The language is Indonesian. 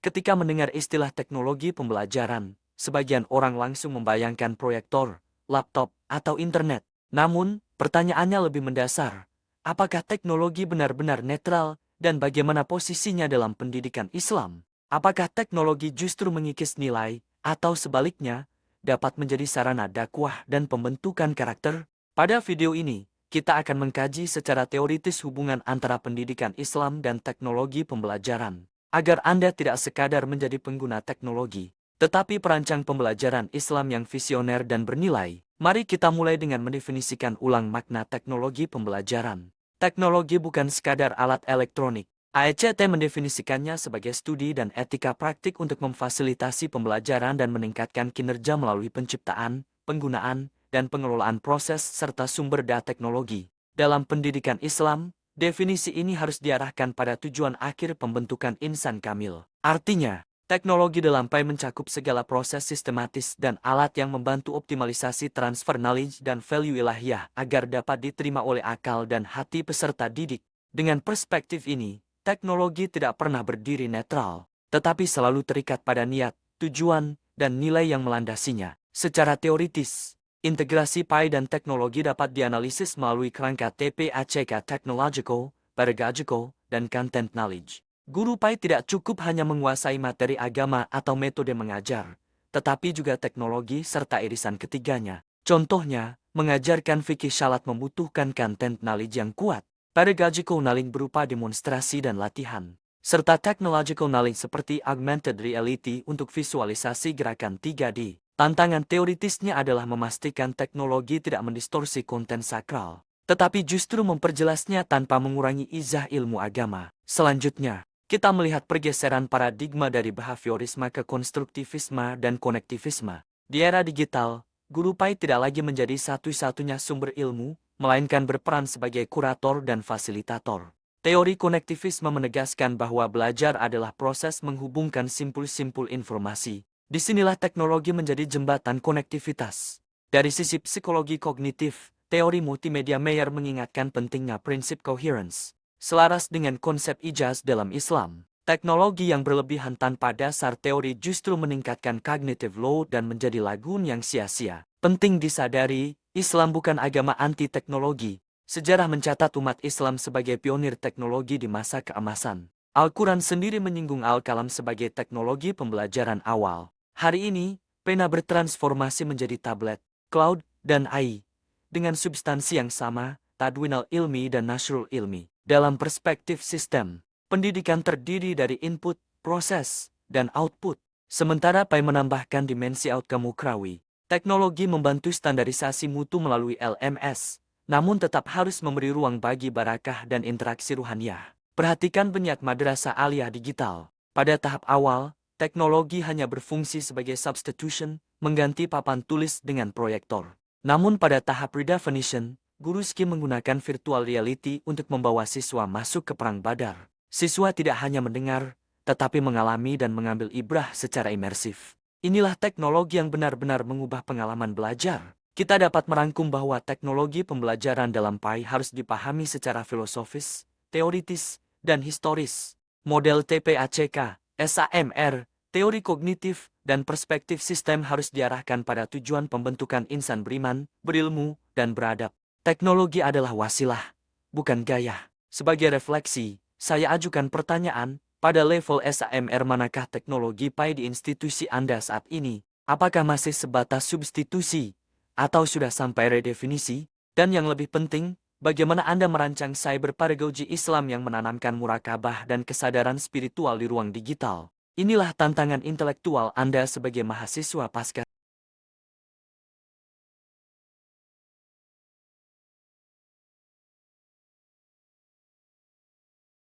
Ketika mendengar istilah teknologi pembelajaran, sebagian orang langsung membayangkan proyektor, laptop, atau internet. Namun, pertanyaannya lebih mendasar. Apakah teknologi benar-benar netral, dan bagaimana posisinya dalam pendidikan Islam? Apakah teknologi justru mengikis nilai, atau sebaliknya, dapat menjadi sarana dakwah dan pembentukan karakter? Pada video ini, kita akan mengkaji secara teoritis hubungan antara pendidikan Islam dan teknologi pembelajaran, agar Anda tidak sekadar menjadi pengguna teknologi, tetapi perancang pembelajaran Islam yang visioner dan bernilai. Mari kita mulai dengan mendefinisikan ulang makna teknologi pembelajaran. Teknologi bukan sekadar alat elektronik. AECT mendefinisikannya sebagai studi dan etika praktik untuk memfasilitasi pembelajaran dan meningkatkan kinerja melalui penciptaan, penggunaan, dan pengelolaan proses serta sumber daya teknologi. Dalam pendidikan Islam, definisi ini harus diarahkan pada tujuan akhir pembentukan insan kamil. Artinya, teknologi dalam PAI mencakup segala proses sistematis dan alat yang membantu optimalisasi transfer knowledge dan value ilahiyah agar dapat diterima oleh akal dan hati peserta didik. Dengan perspektif ini, teknologi tidak pernah berdiri netral, tetapi selalu terikat pada niat, tujuan, dan nilai yang melandasinya. Secara teoritis, integrasi PAI dan teknologi dapat dianalisis melalui kerangka TPACK Technological, Pedagogical, dan Content Knowledge. Guru PAI tidak cukup hanya menguasai materi agama atau metode mengajar, tetapi juga teknologi serta irisan ketiganya. Contohnya, mengajarkan fikih syalat membutuhkan content knowledge yang kuat, pedagogical knowledge berupa demonstrasi dan latihan, serta technological knowledge seperti augmented reality untuk visualisasi gerakan 3D. Tantangan teoritisnya adalah memastikan teknologi tidak mendistorsi konten sakral, tetapi justru memperjelasnya tanpa mengurangi izah ilmu agama. Selanjutnya, kita melihat pergeseran paradigma dari behaviorisme ke konstruktivisme dan konektivisme. Di era digital, guru PAI tidak lagi menjadi satu-satunya sumber ilmu, melainkan berperan sebagai kurator dan fasilitator. Teori konektivisme menegaskan bahwa belajar adalah proses menghubungkan simpul-simpul informasi. Disinilah teknologi menjadi jembatan konektivitas. Dari sisi psikologi kognitif, teori multimedia Meyer mengingatkan pentingnya prinsip coherence. Selaras dengan konsep ijaz dalam Islam, teknologi yang berlebihan tanpa dasar teori justru meningkatkan cognitive load dan menjadi lagun yang sia-sia. Penting disadari, Islam bukan agama anti-teknologi. Sejarah mencatat umat Islam sebagai pionir teknologi di masa keemasan. Al-Quran sendiri menyinggung Al-Kalam sebagai teknologi pembelajaran awal. Hari ini, pena bertransformasi menjadi tablet, cloud, dan AI. Dengan substansi yang sama, tadwinal ilmi dan nasrul ilmi. Dalam perspektif sistem, pendidikan terdiri dari input, proses, dan output. Sementara PAI menambahkan dimensi outcome ukrawi. Teknologi membantu standarisasi mutu melalui LMS, namun tetap harus memberi ruang bagi barakah dan interaksi ruhaniyah. Perhatikan penyiar madrasah aliyah digital. Pada tahap awal, teknologi hanya berfungsi sebagai substitution, mengganti papan tulis dengan proyektor. Namun pada tahap redefinition, guru SKI menggunakan virtual reality untuk membawa siswa masuk ke perang badar. Siswa tidak hanya mendengar, tetapi mengalami dan mengambil ibrah secara imersif. Inilah teknologi yang benar-benar mengubah pengalaman belajar. Kita dapat merangkum bahwa teknologi pembelajaran dalam PAI harus dipahami secara filosofis, teoritis, dan historis. Model TPACK, SAMR, teori kognitif, dan perspektif sistem harus diarahkan pada tujuan pembentukan insan beriman, berilmu, dan beradab. Teknologi adalah wasilah, bukan gaya. Sebagai refleksi, saya ajukan pertanyaan, pada level SAMR manakah teknologi PAI di institusi Anda saat ini? Apakah masih sebatas substitusi, atau sudah sampai redefinisi? Dan yang lebih penting, bagaimana Anda merancang cyber pedagogi Islam yang menanamkan murakabah dan kesadaran spiritual di ruang digital? Inilah tantangan intelektual Anda sebagai mahasiswa pasca